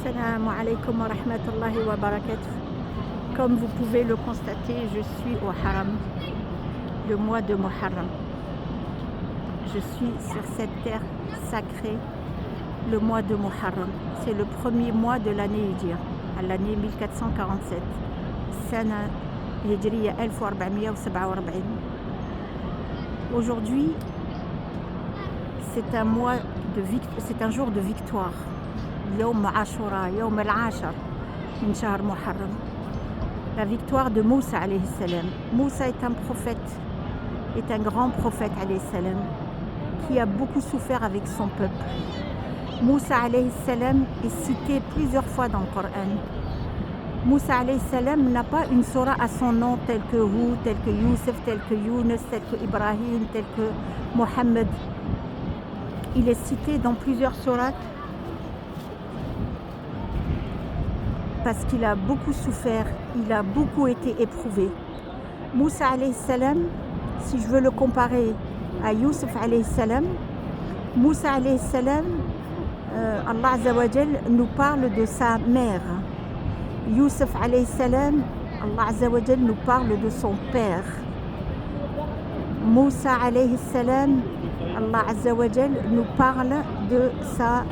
Assalamu alaikum wa rahmatullahi wa barakatuh. Comme vous pouvez le constater, je suis au Haram, le mois de Muharram. Je suis sur cette terre sacrée, le mois de Muharram. C'est le premier mois de l'année Hijriya, à l'année 1447. Sana Hijriya 1447. Aujourd'hui, c'est un jour de victoire. Yawm Ashura, Yawm al-Ashar, min shahr Muharram. La victoire de Moussa alayhi salam. Moussa est un prophète, est un grand prophète alayhi salam, qui a beaucoup souffert avec son peuple. Moussa alayhi salam est cité plusieurs fois dans le Coran. Moussa alayhi salam n'a pas une surah à son nom, tel que Hud, tel que Youssef, tel que Yunus, tel que Ibrahim, tel que Mohammed. Il est cité dans plusieurs sourates parce qu'il a beaucoup souffert, il a beaucoup été éprouvé. Moussa alayhi salam, si je veux le comparer à Youssef alayhi salam, Moussa alayhi salam, Allah Azza wa Jal nous parle de sa mère. Youssef alayhi salam, Allah Azza wa Jal nous parle de son père. Moussa alayhi salam, Allah Azza wa Jal nous parle de sa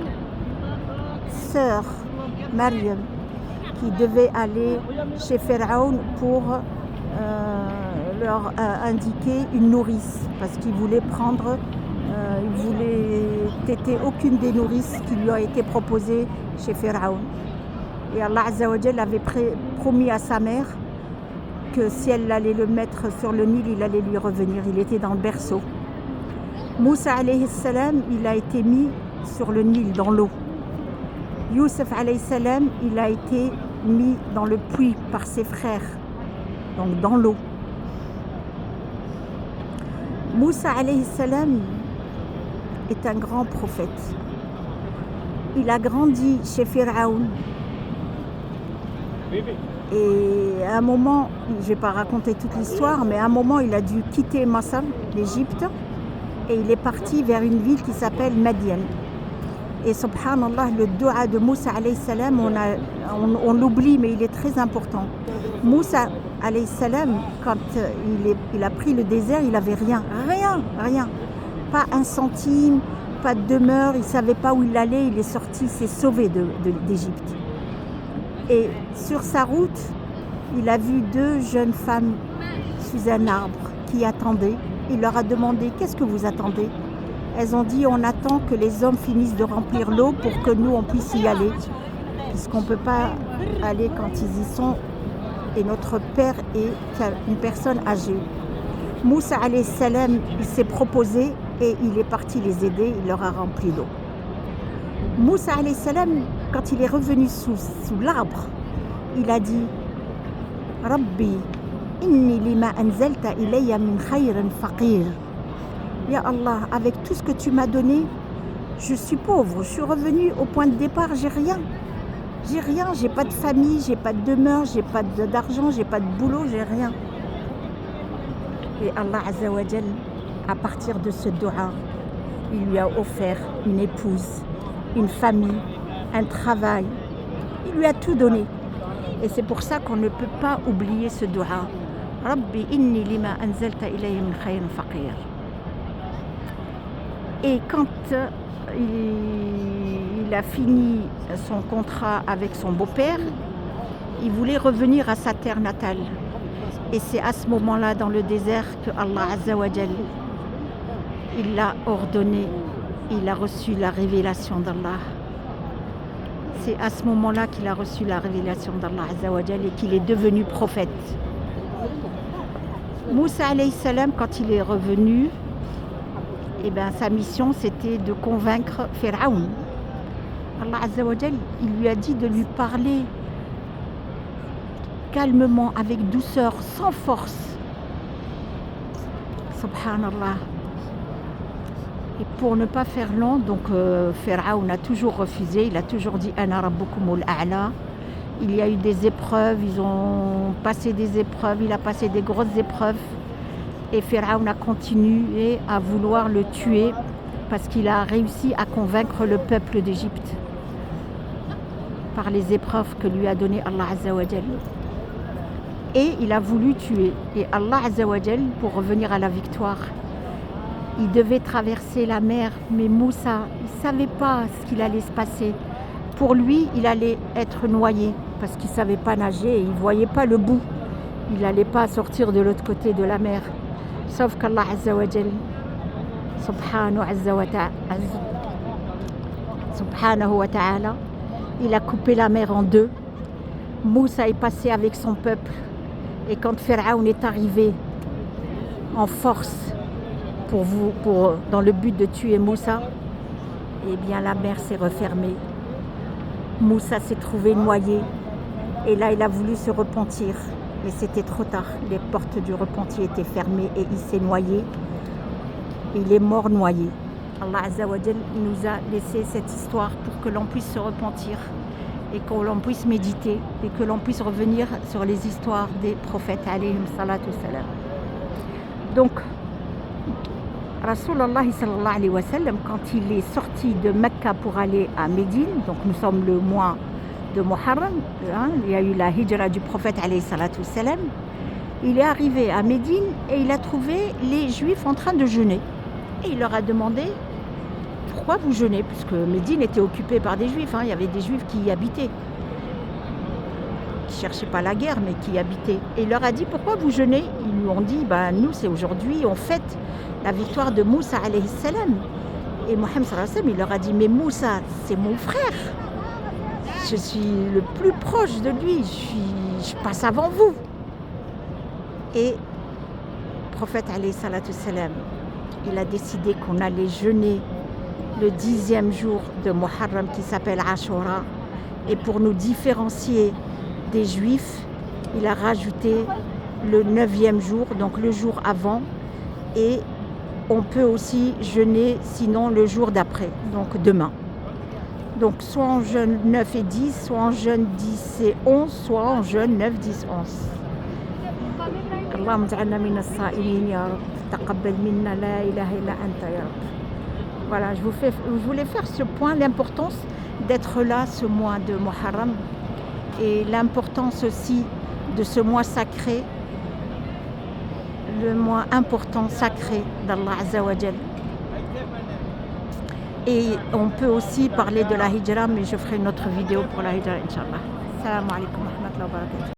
sœur Maryam, qui devait aller chez Pharaon pour leur indiquer une nourrice, parce qu'il voulait prendre, il voulait téter aucune des nourrices qui lui ont été proposées chez Pharaon. Et Allah Azza wa Jal avait promis à sa mère que si elle allait le mettre sur le Nil, il allait lui revenir. Il était dans le berceau. Moussa alayhi salam, il a été mis sur le Nil, dans l'eau. Youssef alayhi salam, il a été mis dans le puits par ses frères, donc dans l'eau. Moussa alayhi salam est un grand prophète. Il a grandi chez Pharaon. Et à un moment, je ne vais pas raconter toute l'histoire, mais à un moment, il a dû quitter Masr, l'Égypte, et il est parti vers une ville qui s'appelle Madian. Et subhanallah, le dua de Moussa alayhi salam, on l'oublie, mais il est très important. Moussa alayhi salam, quand il a pris le désert, il n'avait rien. Pas un centime, pas de demeure, il ne savait pas où il allait, il est sorti, il s'est sauvé d'Égypte. Et sur sa route, il a vu deux jeunes femmes sous un arbre qui attendaient. Il leur a demandé « Qu'est-ce que vous attendez ?» Elles ont dit « On attend que les hommes finissent de remplir l'eau pour que nous, on puisse y aller. Puisqu'on ne peut pas aller quand ils y sont. Et notre père est une personne âgée. » Moussa alayhi salam, il s'est proposé et il est parti les aider. Il leur a rempli l'eau. Moussa alayhi salam, quand il est revenu sous l'arbre, il a dit « Rabbi, inni lima anzalta ilayya min khayran faqir. » Ya Allah, avec tout ce que tu m'as donné, je suis pauvre. Je suis revenu au point de départ, j'ai rien, j'ai pas de famille, j'ai pas de demeure, j'ai pas d'argent, j'ai pas de boulot, j'ai rien. Et Allah Azza wa Jal, à partir de ce dua, il lui a offert une épouse, une famille, un travail. Il lui a tout donné. Et c'est pour ça qu'on ne peut pas oublier ce dua. Rabbi inni lima anzalta ilayya min khayrin faqir. Et quand il a fini son contrat avec son beau-père, il voulait revenir à sa terre natale. Et c'est à ce moment-là, dans le désert, que Allah Azza wa Jal, il l'a ordonné, il a reçu la révélation d'Allah. C'est à ce moment-là qu'il a reçu la révélation d'Allah Azza wa Jal et qu'il est devenu prophète. Moussa alayhi salam, quand il est revenu, sa mission c'était de convaincre Pharaon. Allah Azza wa Jal, il lui a dit de lui parler calmement, avec douceur, sans force. Subhanallah. Et pour ne pas faire long, donc Pharaon a toujours refusé, il a toujours dit Ana rabbukumul a'la. Il y a eu des épreuves, ils ont passé des épreuves, il a passé des grosses épreuves. Et Pharaon a continué à vouloir le tuer parce qu'il a réussi à convaincre le peuple d'Égypte. par les épreuves que lui a donné Allah Azza wa Jal. Et il a voulu tuer. Et Allah Azza wa Jal, pour revenir à la victoire, il devait traverser la mer, mais Moussa, il ne savait pas ce qu'il allait se passer. Pour lui, il allait être noyé, parce qu'il ne savait pas nager et il ne voyait pas le bout. Il n'allait pas sortir de l'autre côté de la mer. Sauf qu'Allah Azza wa Jal, subhanahu wa ta'ala, il a coupé la mer en deux. Moussa est passé avec son peuple. Et quand Pharaon est arrivé en force dans le but de tuer Moussa, eh bien la mer s'est refermée. Moussa s'est trouvé noyé. Et là, il a voulu se repentir. Mais c'était trop tard. Les portes du repentir étaient fermées et il s'est noyé. Il est mort noyé. Allah Azza wa Jal nous a laissé cette histoire pour que l'on puisse se repentir et que l'on puisse méditer et que l'on puisse revenir sur les histoires des prophètes alayhim salatu salam. Donc, Rasulallah sallallahu alayhi wa sallam, quand il est sorti de Mecca pour aller à Médine, donc nous sommes le mois de Muharram, il y a eu la hijra du prophète alayhi salatu salam, il est arrivé à Médine et il a trouvé les Juifs en train de jeûner. Et il leur a demandé pourquoi vous jeûnez, puisque Médine était occupée par des Juifs, il y avait des Juifs qui y habitaient, qui ne cherchaient pas la guerre, mais qui y habitaient. Et il leur a dit pourquoi vous jeûnez. Ils lui ont dit nous c'est aujourd'hui, on fête la victoire de Moussa alayhi salam. Et Mohammed sallallahu alayhi wa sallam, il leur a dit mais Moussa c'est mon frère, je suis le plus proche de lui, je passe avant vous. Et le prophète alayhi salatu salam, il a décidé qu'on allait jeûner le 10e jour de Muharram qui s'appelle Ashura. Et pour nous différencier des Juifs, il a rajouté le 9e jour, donc le jour avant. Et on peut aussi jeûner sinon le jour d'après, donc demain. Donc soit en jeûne 9 et 10, soit en jeûne 10 et 11, soit en jeûne 9, 10, 11. Allahumma ja'alna min as-sa'imin ya Rabb. Taqabbal minna la ilaha illa anta ya Rabb. Voilà, je voulais faire ce point, l'importance d'être là ce mois de Muharram et l'importance aussi de ce mois sacré, le mois important sacré d'Allah Azza wa Jal. Et on peut aussi parler de la hijra, mais je ferai une autre vidéo pour la hijra, Inch'Allah. Assalamu alaikum wa rahmatullahi wa barakatuh.